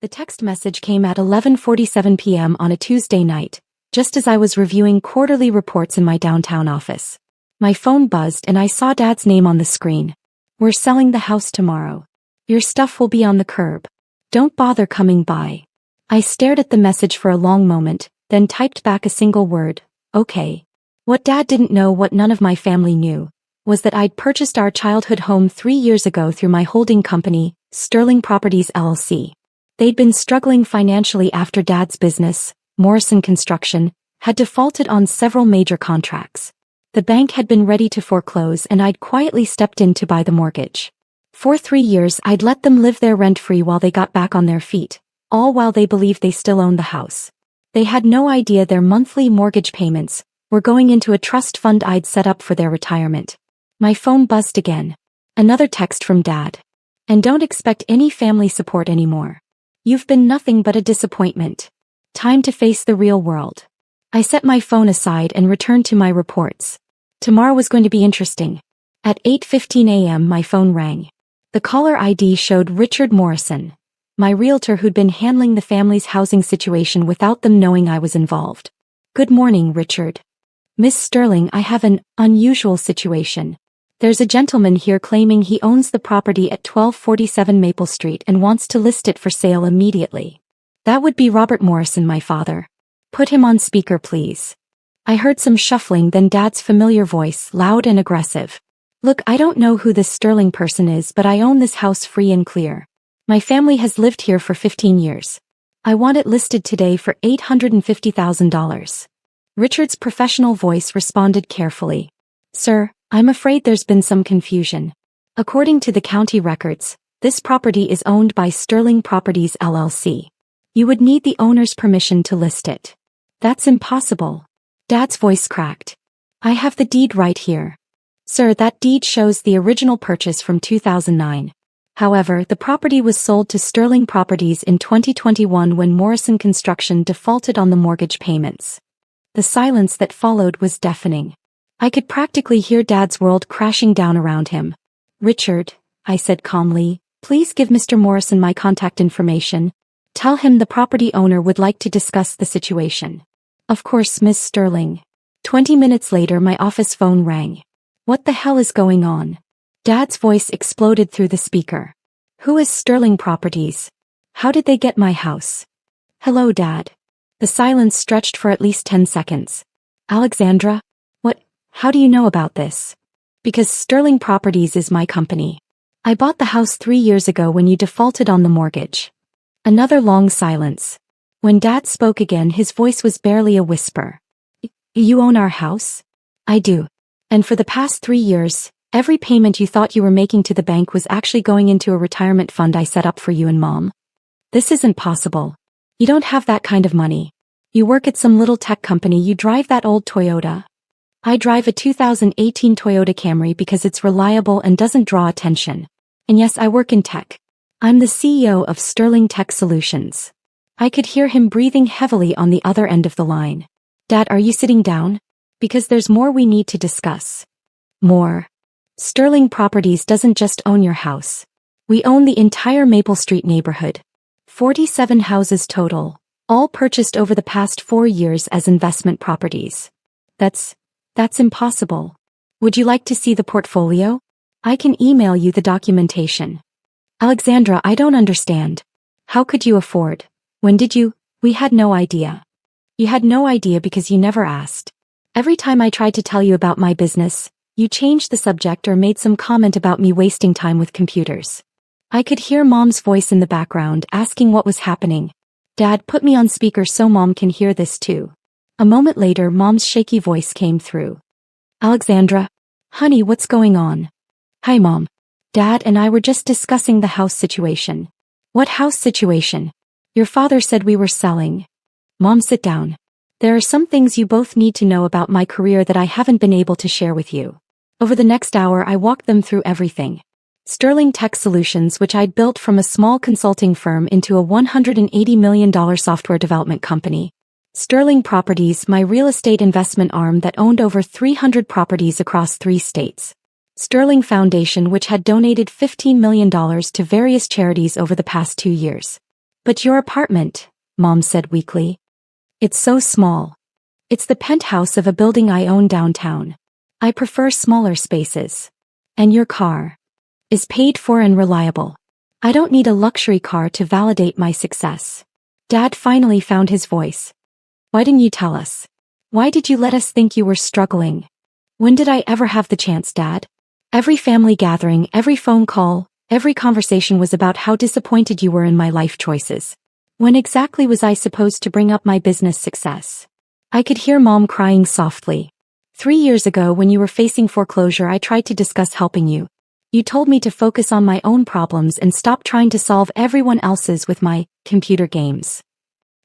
The text message came at 11:47 p.m. on a Tuesday night, just as I was reviewing quarterly reports in my downtown office. My phone buzzed and I saw Dad's name on the screen. "We're selling the house tomorrow. Your stuff will be on the curb. Don't bother coming by." I stared at the message for a long moment, then typed back a single word, "Okay." What Dad didn't know, what none of my family knew, was that I'd purchased our childhood home 3 years ago through my holding company, Sterling Properties LLC. They'd been struggling financially after Dad's business, Morrison Construction, had defaulted on several major contracts. The bank had been ready to foreclose and I'd quietly stepped in to buy the mortgage. For 3 years I'd let them live there rent-free while they got back on their feet, all while they believed they still owned the house. They had no idea their monthly mortgage payments were going into a trust fund I'd set up for their retirement. My phone buzzed again. Another text from Dad. "And don't expect any family support anymore. You've been nothing but a disappointment. Time to face the real world." I set my phone aside and returned to my reports. Tomorrow was going to be interesting. At 8:15 a.m. my phone rang. The caller ID showed Richard Morrison, my realtor who'd been handling the family's housing situation without them knowing I was involved. "Good morning, Richard. Miss Sterling, I have an unusual situation. There's a gentleman here claiming he owns the property at 1247 Maple Street and wants to list it for sale immediately." "That would be Robert Morrison, my father. Put him on speaker, please." I heard some shuffling, then Dad's familiar voice, loud and aggressive. "Look, I don't know who this Sterling person is, but I own this house free and clear. My family has lived here for 15 years. I want it listed today for $850,000. Richard's professional voice responded carefully. "Sir, I'm afraid there's been some confusion. According to the county records, this property is owned by Sterling Properties LLC. You would need the owner's permission to list it." "That's impossible." Dad's voice cracked. "I have the deed right here. Sir, that deed shows the original purchase from 2009. However, the property was sold to Sterling Properties in 2021 when Morrison Construction defaulted on the mortgage payments." The silence that followed was deafening. I could practically hear Dad's world crashing down around him. "Richard," I said calmly, "please give Mr. Morrison my contact information. Tell him the property owner would like to discuss the situation." "Of course, Miss Sterling." 20 minutes later my office phone rang. "What the hell is going on?" Dad's voice exploded through the speaker. "Who is Sterling Properties? How did they get my house?" "Hello, Dad." The silence stretched for at least 10 seconds. "Alexandra? What? How do you know about this?" "Because Sterling Properties is my company. I bought the house 3 years ago when you defaulted on the mortgage." Another long silence. When Dad spoke again his voice was barely a whisper. "You own our house?" "I do. And for the past 3 years, every payment you thought you were making to the bank was actually going into a retirement fund I set up for you and Mom." "This isn't possible. You don't have that kind of money. You work at some little tech company. You drive that old Toyota." "I drive a 2018 Toyota Camry because it's reliable and doesn't draw attention. And yes, I work in tech. I'm the CEO of Sterling Tech Solutions." I could hear him breathing heavily on the other end of the line. "Dad, are you sitting down? Because there's more we need to discuss." "More? Sterling Properties doesn't just own your house. We own the entire Maple Street neighborhood. 47 houses total, all purchased over the past 4 years as investment properties." That's impossible. "Would you like to see the portfolio? I can email you the documentation." "Alexandra, I don't understand. How could you afford? When did you?" "We had no idea." "You had no idea because you never asked. Every time I tried to tell you about my business, you changed the subject or made some comment about me wasting time with computers." I could hear Mom's voice in the background asking what was happening. "Dad, put me on speaker so Mom can hear this too." A moment later Mom's shaky voice came through. "Alexandra? Honey, what's going on?" "Hi, Mom. Dad and I were just discussing the house situation." "What house situation?" "Your father said we were selling." "Mom, sit down. There are some things you both need to know about my career that I haven't been able to share with you." Over the next hour I walked them through everything. Sterling Tech Solutions, which I'd built from a small consulting firm into a $180 million software development company. Sterling Properties, my real estate investment arm that owned over 300 properties across 3 states. Sterling Foundation, which had donated $15 million to various charities over the past 2 years. But your apartment, Mom said weakly. It's so small. It's the penthouse of a building I own downtown. I prefer smaller spaces. And your car is paid for and reliable. I don't need a luxury car to validate my success. Dad finally found his voice. Why didn't you tell us? Why did you let us think you were struggling? When did I ever have the chance, Dad? Every family gathering, every phone call, every conversation was about how disappointed you were in my life choices. When exactly was I supposed to bring up my business success? I could hear Mom crying softly. 3 years ago when you were facing foreclosure, I tried to discuss helping you. You told me to focus on my own problems and stop trying to solve everyone else's with my computer games.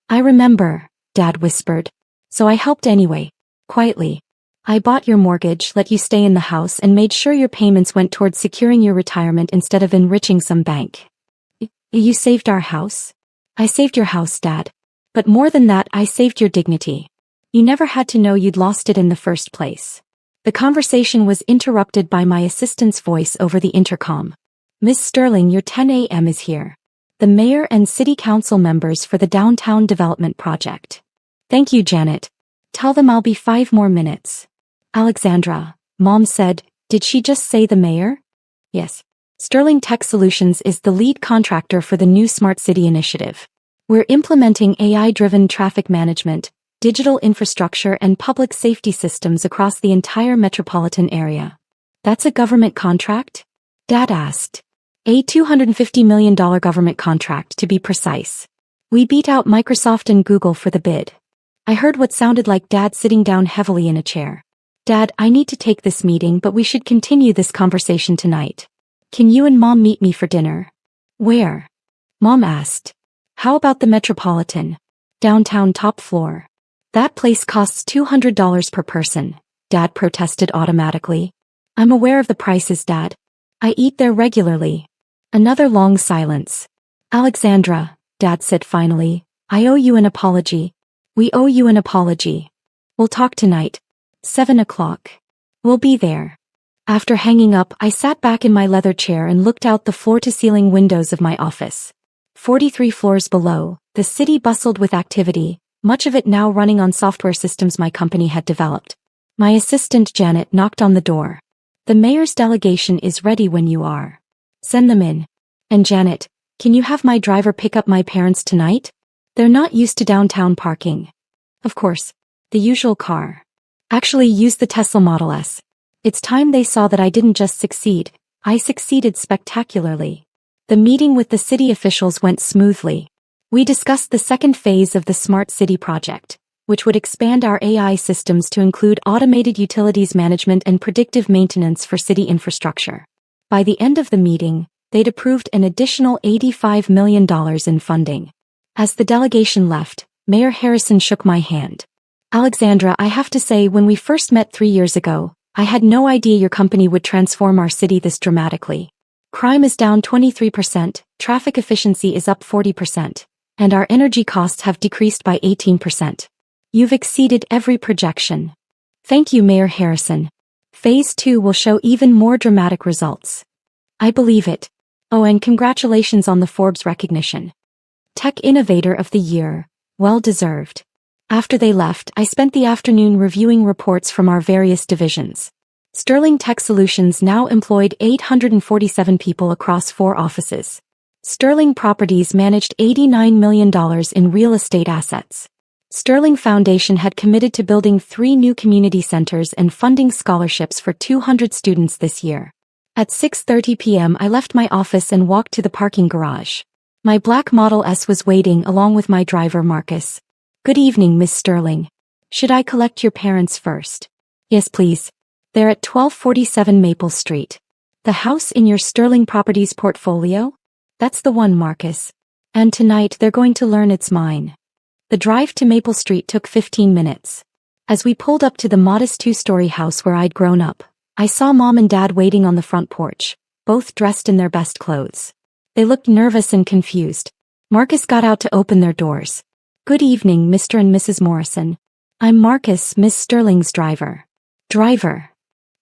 I remember, Dad whispered. So I helped anyway, quietly. I bought your mortgage, let you stay in the house, and made sure your payments went towards securing your retirement instead of enriching some bank. You saved our house? I saved your house, Dad. But more than that, I saved your dignity. You never had to know you'd lost it in the first place. The conversation was interrupted by my assistant's voice over the intercom. Miss Sterling, your 10 a.m. is here. The mayor and city council members for the downtown development project. Thank you, Janet. Tell them I'll be 5 more minutes. Alexandra, Mom said, did she just say the mayor? Yes. Sterling Tech Solutions is the lead contractor for the new Smart City initiative. We're implementing AI-driven traffic management, digital infrastructure and public safety systems across the entire metropolitan area. That's a government contract? Dad asked. A $250 million government contract, to be precise. We beat out Microsoft and Google for the bid. I heard what sounded like Dad sitting down heavily in a chair. Dad, I need to take this meeting, but we should continue this conversation tonight. Can you and Mom meet me for dinner? Where? Mom asked. How about the Metropolitan? Downtown, top floor. That place costs $200 per person, Dad protested automatically. I'm aware of the prices, Dad. I eat there regularly. Another long silence. Alexandra, Dad said finally, I owe you an apology. We owe you an apology. We'll talk tonight. 7 o'clock. We'll be there. After hanging up, I sat back in my leather chair and looked out the floor-to-ceiling windows of my office. 43 floors below, the city bustled with activity, much of it now running on software systems my company had developed. My assistant Janet knocked on the door. The mayor's delegation is ready when you are. Send them in. And Janet, can you have my driver pick up my parents tonight? They're not used to downtown parking. Of course. The usual car. Actually, use the Tesla Model S. It's time they saw that I didn't just succeed, I succeeded spectacularly. The meeting with the city officials went smoothly. We discussed the second phase of the Smart City project, which would expand our AI systems to include automated utilities management and predictive maintenance for city infrastructure. By the end of the meeting, they'd approved an additional $85 million in funding. As the delegation left, Mayor Harrison shook my hand. Alexandra, I have to say, when we first met 3 years ago, I had no idea your company would transform our city this dramatically. Crime is down 23%, traffic efficiency is up 40%, and our energy costs have decreased by 18%. You've exceeded every projection. Thank you, Mayor Harrison. Phase 2 will show even more dramatic results. I believe it. Oh, and congratulations on the Forbes recognition. Tech Innovator of the Year, well deserved. After they left, I spent the afternoon reviewing reports from our various divisions. Sterling Tech Solutions now employed 847 people across 4 offices. Sterling Properties managed $89 million in real estate assets. Sterling Foundation had committed to building 3 new community centers and funding scholarships for 200 students this year. At 6:30 p.m. I left my office and walked to the parking garage. My black Model S was waiting along with my driver Marcus. Good evening, Miss Sterling. Should I collect your parents first? Yes, please. They're at 1247 Maple Street. The house in your Sterling Properties portfolio? That's the one, Marcus. And tonight they're going to learn it's mine. The drive to Maple Street took 15 minutes. As we pulled up to the modest 2-story house where I'd grown up, I saw Mom and Dad waiting on the front porch, both dressed in their best clothes. They looked nervous and confused. Marcus got out to open their doors. Good evening, Mr. and Mrs. Morrison. I'm Marcus, Miss Sterling's driver. Driver.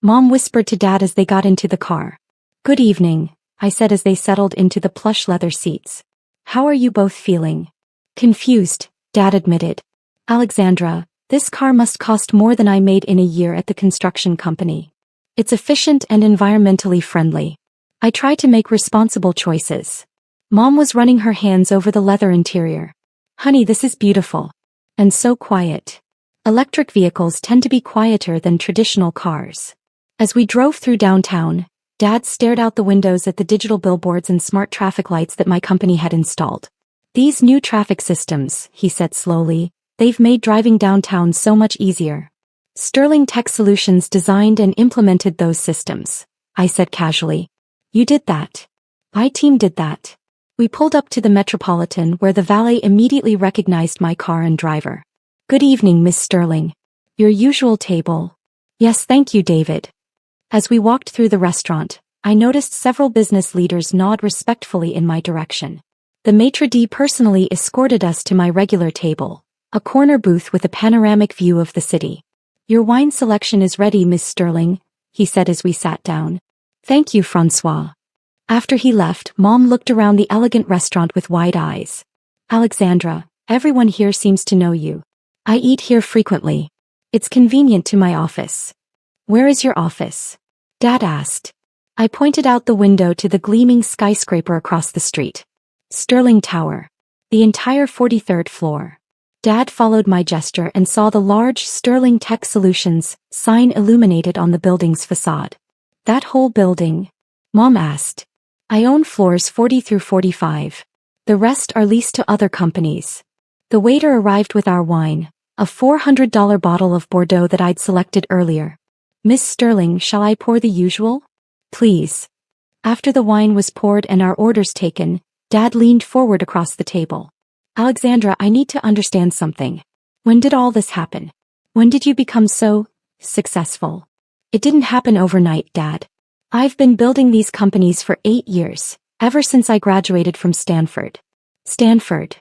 Mom whispered to Dad as they got into the car. Good evening, I said as they settled into the plush leather seats. How are you both feeling? Confused, Dad admitted. Alexandra, this car must cost more than I made in a year at the construction company. It's efficient and environmentally friendly. I try to make responsible choices. Mom was running her hands over the leather interior. Honey, this is beautiful. And so quiet. Electric vehicles tend to be quieter than traditional cars. As we drove through downtown, Dad stared out the windows at the digital billboards and smart traffic lights that my company had installed. These new traffic systems, he said slowly, they've made driving downtown so much easier. Sterling Tech Solutions designed and implemented those systems, I said casually. You did that. My team did that. We pulled up to the Metropolitan where the valet immediately recognized my car and driver. Good evening, Miss Sterling. Your usual table. Yes, thank you, David. As we walked through the restaurant, I noticed several business leaders nod respectfully in my direction. The maitre d' personally escorted us to my regular table, a corner booth with a panoramic view of the city. Your wine selection is ready, Miss Sterling, he said as we sat down. Thank you, Francois. After he left, Mom looked around the elegant restaurant with wide eyes. Alexandra, everyone here seems to know you. I eat here frequently. It's convenient to my office. Where is your office? Dad asked. I pointed out the window to the gleaming skyscraper across the street. Sterling Tower. The entire 43rd floor. Dad followed my gesture and saw the large Sterling Tech Solutions sign illuminated on the building's facade. That whole building? Mom asked. I own floors 40 through 45. The rest are leased to other companies. The waiter arrived with our wine, a $400 bottle of Bordeaux that I'd selected earlier. Miss Sterling, shall I pour the usual? Please. After the wine was poured and our orders taken, Dad leaned forward across the table. Alexandra, I need to understand something. When did all this happen? When did you become so successful? It didn't happen overnight, Dad. I've been building these companies for 8 years, ever since I graduated from Stanford. Stanford.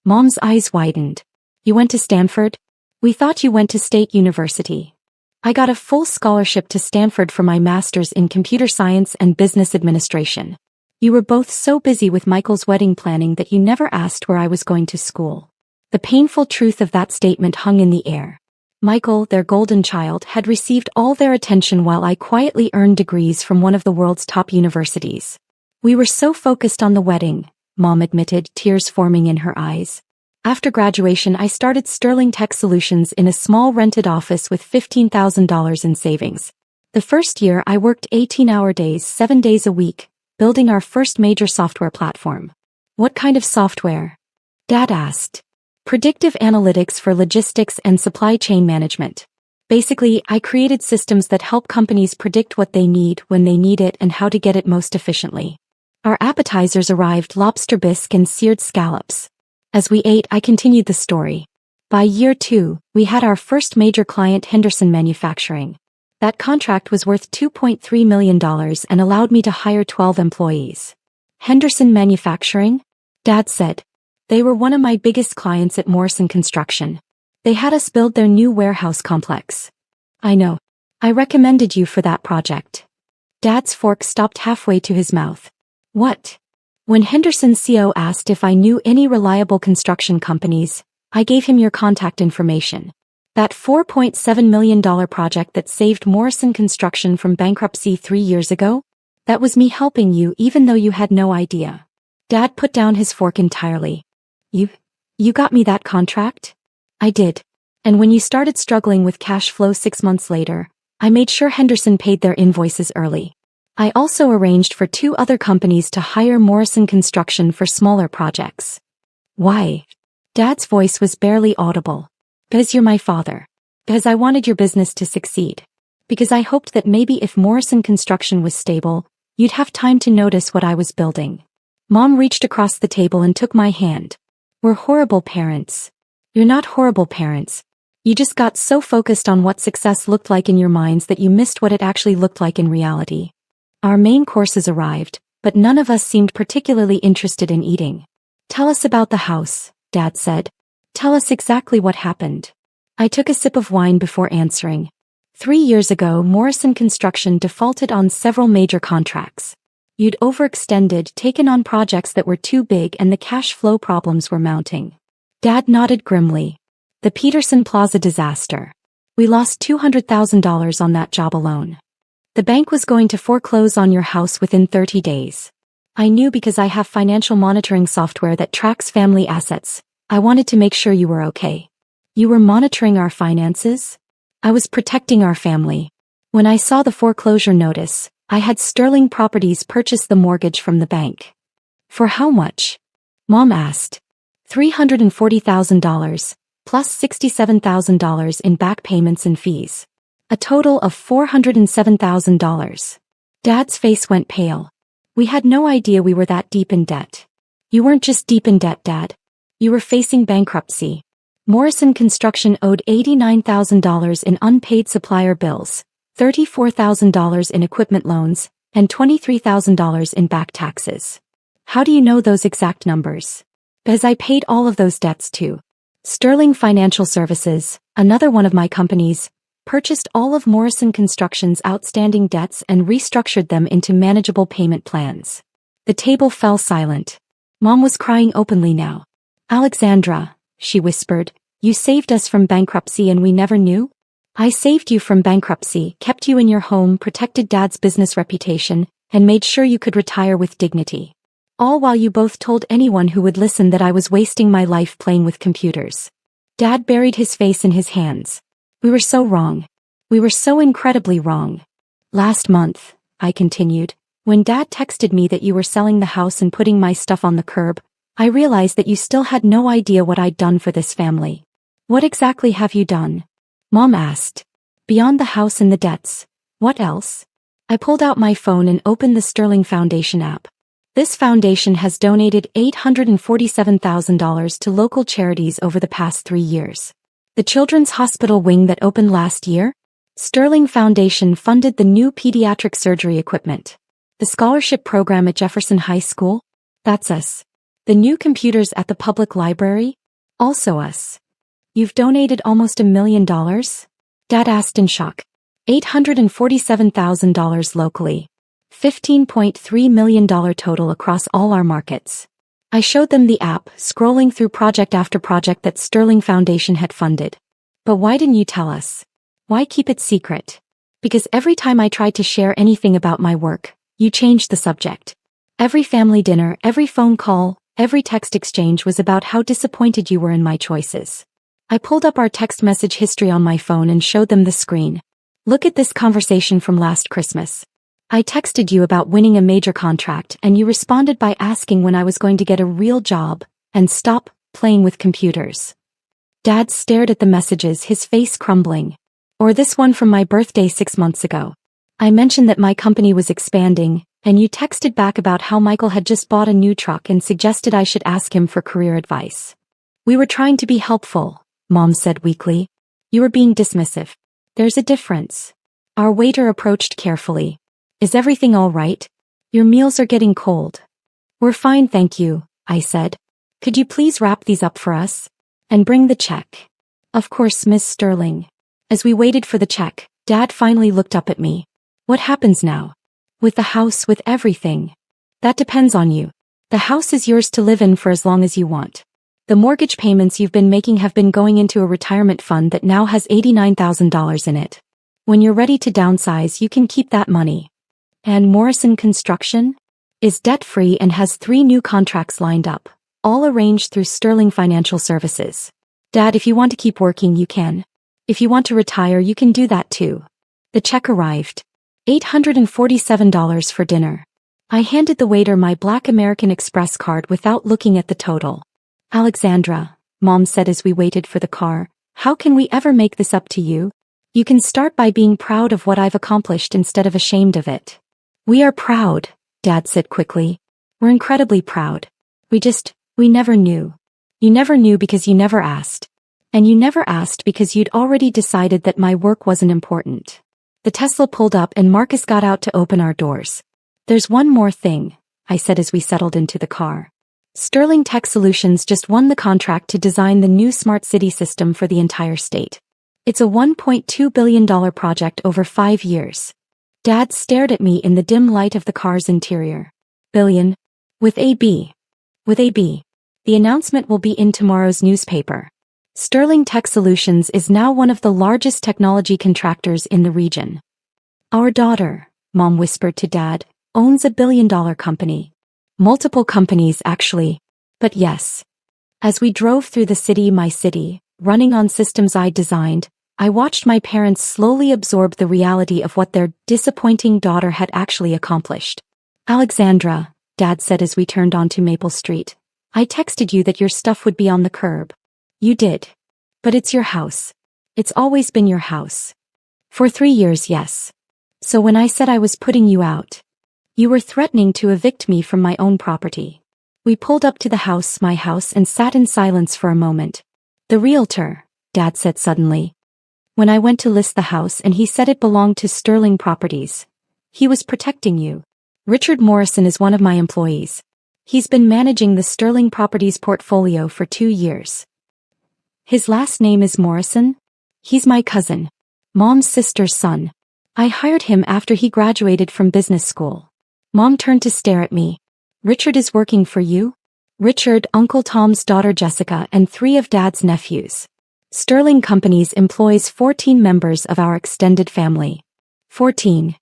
Mom's eyes widened. You went to Stanford? We thought you went to State University. I got a full scholarship to Stanford for my master's in computer science and business administration. You were both so busy with Michael's wedding planning that you never asked where I was going to school. The painful truth of that statement hung in the air. Michael, their golden child, had received all their attention while I quietly earned degrees from one of the world's top universities. We were so focused on the wedding, Mom admitted, tears forming in her eyes. After graduation, I started Sterling Tech Solutions in a small rented office with $15,000 in savings. The first year I worked 18-hour days, 7 days a week, building our first major software platform. What kind of software? Dad asked. Predictive analytics for logistics and supply chain management. Basically, I created systems that help companies predict what they need when they need it and how to get it most efficiently. Our appetizers arrived: lobster bisque and seared scallops. As we ate, I continued the story. By year 2, we had our first major client, Henderson Manufacturing. That contract was worth $2.3 million and allowed me to hire 12 employees. Henderson Manufacturing? Dad said. They were one of my biggest clients at Morrison Construction. They had us build their new warehouse complex. I know. I recommended you for that project. Dad's fork stopped halfway to his mouth. What? When Henderson's CEO asked if I knew any reliable construction companies, I gave him your contact information. That $4.7 million project that saved Morrison Construction from bankruptcy 3 years ago? That was me helping you even though you had no idea. Dad put down his fork entirely. You got me that contract? I did. And when you started struggling with cash flow 6 months later, I made sure Henderson paid their invoices early. I also arranged for 2 other companies to hire Morrison Construction for smaller projects. Why? Dad's voice was barely audible. Because you're my father. Because I wanted your business to succeed. Because I hoped that maybe if Morrison Construction was stable, you'd have time to notice what I was building. Mom reached across the table and took my hand. We're horrible parents. You're not horrible parents. You just got so focused on what success looked like in your minds that you missed what it actually looked like in reality. Our main courses arrived, but none of us seemed particularly interested in eating. Tell us about the house, Dad said. Tell us exactly what happened. I took a sip of wine before answering. 3 years ago, Morrison Construction defaulted on several major contracts. You'd overextended, taken on projects that were too big, and the cash flow problems were mounting. Dad nodded grimly. The Peterson Plaza disaster. We lost $200,000 on that job alone. The bank was going to foreclose on your house within 30 days. I knew because I have financial monitoring software that tracks family assets. I wanted to make sure you were okay. You were monitoring our finances? I was protecting our family. When I saw the foreclosure notice, I had Sterling Properties purchase the mortgage from the bank. For how much? Mom asked. $340,000, plus $67,000 in back payments and fees. A total of $407,000. Dad's face went pale. We had no idea we were that deep in debt. You weren't just deep in debt, Dad. You were facing bankruptcy. Morrison Construction owed $89,000 in unpaid supplier bills, $34,000 in equipment loans, and $23,000 in back taxes. How do you know those exact numbers? Because I paid all of those debts too. Sterling Financial Services, another one of my companies, purchased all of Morrison Construction's outstanding debts and restructured them into manageable payment plans. The table fell silent. Mom was crying openly now. Alexandra, she whispered, you saved us from bankruptcy and we never knew? I saved you from bankruptcy, kept you in your home, protected Dad's business reputation, and made sure you could retire with dignity. All while you both told anyone who would listen that I was wasting my life playing with computers. Dad buried his face in his hands. We were so wrong. We were so incredibly wrong. Last month, I continued, when Dad texted me that you were selling the house and putting my stuff on the curb, I realized that you still had no idea what I'd done for this family. What exactly have you done? Mom asked. Beyond the house and the debts, what else? I pulled out my phone and opened the Sterling Foundation app. This foundation has donated $847,000 to local charities over the past 3 years. The Children's Hospital wing that opened last year? Sterling Foundation funded the new pediatric surgery equipment. The scholarship program at Jefferson High School? That's us. The new computers at the public library? Also us. You've donated almost $1 million? Dad asked in shock. $847,000 locally. $15.3 million total across all our markets. I showed them the app, scrolling through project after project that Sterling Foundation had funded. But why didn't you tell us? Why keep it secret? Because every time I tried to share anything about my work, you changed the subject. Every family dinner, every phone call, every text exchange was about how disappointed you were in my choices. I pulled up our text message history on my phone and showed them the screen. Look at this conversation from last Christmas. I texted you about winning a major contract and you responded by asking when I was going to get a real job and stop playing with computers. Dad stared at the messages, his face crumbling. Or this one from my birthday 6 months ago. I mentioned that my company was expanding, and you texted back about how Michael had just bought a new truck and suggested I should ask him for career advice. We were trying to be helpful, Mom said weakly. You were being dismissive. There's a difference. Our waiter approached carefully. Is everything all right? Your meals are getting cold. We're fine, thank you, I said. Could you please wrap these up for us? And bring the check. Of course, Miss Sterling. As we waited for the check, Dad finally looked up at me. What happens now? With the house, with everything? That depends on you. The house is yours to live in for as long as you want. The mortgage payments you've been making have been going into a retirement fund that now has $89,000 in it. When you're ready to downsize, you can keep that money. And Morrison Construction is debt-free and has 3 new contracts lined up, all arranged through Sterling Financial Services. Dad, if you want to keep working, you can. If you want to retire, you can do that too. The check arrived. $847 for dinner. I handed the waiter my Black American Express card without looking at the total. Alexandra, Mom said as we waited for the car, how can we ever make this up to you? You can start by being proud of what I've accomplished instead of ashamed of it. We are proud, Dad said quickly. We're incredibly proud. We never knew. You never knew because you never asked. And you never asked because you'd already decided that my work wasn't important. The Tesla pulled up and Marcus got out to open our doors. There's one more thing, I said as we settled into the car. Sterling Tech Solutions just won the contract to design the new smart city system for the entire state. It's a $1.2 billion project over 5 years. Dad stared at me in the dim light of the car's interior. billion. With a B. With a B. The announcement will be in tomorrow's newspaper. Sterling Tech Solutions is now one of the largest technology contractors in the region. Our daughter, Mom whispered to Dad, owns a billion-dollar company. Multiple companies, actually. But yes. As we drove through the city, my city, running on systems I designed, I watched my parents slowly absorb the reality of what their disappointing daughter had actually accomplished. Alexandra, Dad said as we turned onto Maple Street, I texted you that your stuff would be on the curb. You did. But it's your house. It's always been your house. For 3 years, yes. So when I said I was putting you out, you were threatening to evict me from my own property. We pulled up to the house, my house, and sat in silence for a moment. The realtor, Dad said suddenly. When I went to list the house and he said it belonged to Sterling Properties. He was protecting you. Richard Morrison is one of my employees. He's been managing the Sterling Properties portfolio for 2 years. His last name is Morrison? He's my cousin. Mom's sister's son. I hired him after he graduated from business school. Mom turned to stare at me. Richard is working for you? Richard, Uncle Tom's daughter Jessica, and 3 of Dad's nephews. Sterling Companies employs 14 members of our extended family. 14.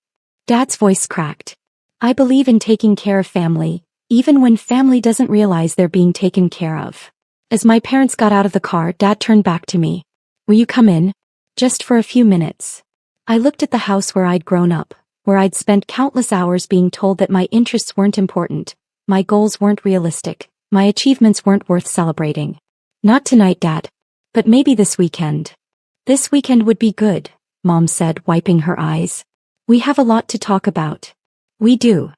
Dad's voice cracked. I believe in taking care of family, even when family doesn't realize they're being taken care of. As my parents got out of the car, Dad turned back to me. Will you come in? Just for a few minutes. I looked at the house where I'd grown up, where I'd spent countless hours being told that my interests weren't important, my goals weren't realistic, my achievements weren't worth celebrating. Not tonight, Dad. But maybe this weekend. This weekend would be good, Mom said, wiping her eyes. We have a lot to talk about. We do.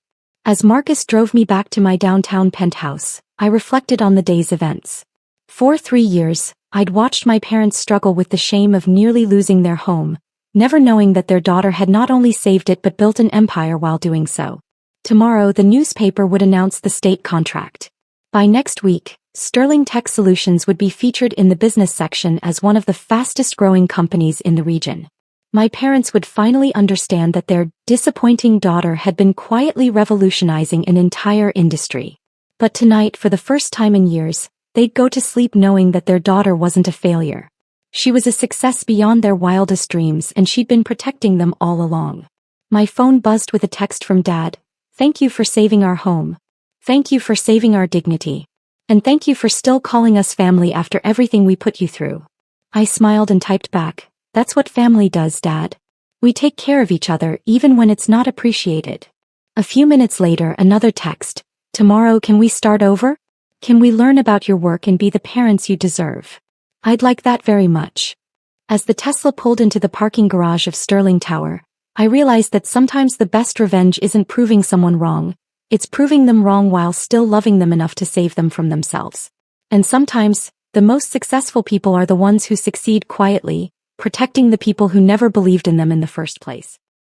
As Marcus drove me back to my downtown penthouse, I reflected on the day's events. For 3 years, I'd watched my parents struggle with the shame of nearly losing their home, never knowing that their daughter had not only saved it but built an empire while doing so. Tomorrow the newspaper would announce the state contract. By next week, Sterling Tech Solutions would be featured in the business section as one of the fastest-growing companies in the region. My parents would finally understand that their disappointing daughter had been quietly revolutionizing an entire industry. But tonight, for the first time in years, they'd go to sleep knowing that their daughter wasn't a failure. She was a success beyond their wildest dreams, and she'd been protecting them all along. My phone buzzed with a text from Dad. Thank you for saving our home. Thank you for saving our dignity. And thank you for still calling us family after everything we put you through. I smiled and typed back, that's what family does, Dad. We take care of each other even when it's not appreciated. A few minutes later, another text. Tomorrow, can we start over? Can we learn about your work and be the parents you deserve? I'd like that very much. As the Tesla pulled into the parking garage of Sterling Tower, I realized that sometimes the best revenge isn't proving someone wrong, it's proving them wrong while still loving them enough to save them from themselves. And sometimes, the most successful people are the ones who succeed quietly, protecting the people who never believed in them in the first place.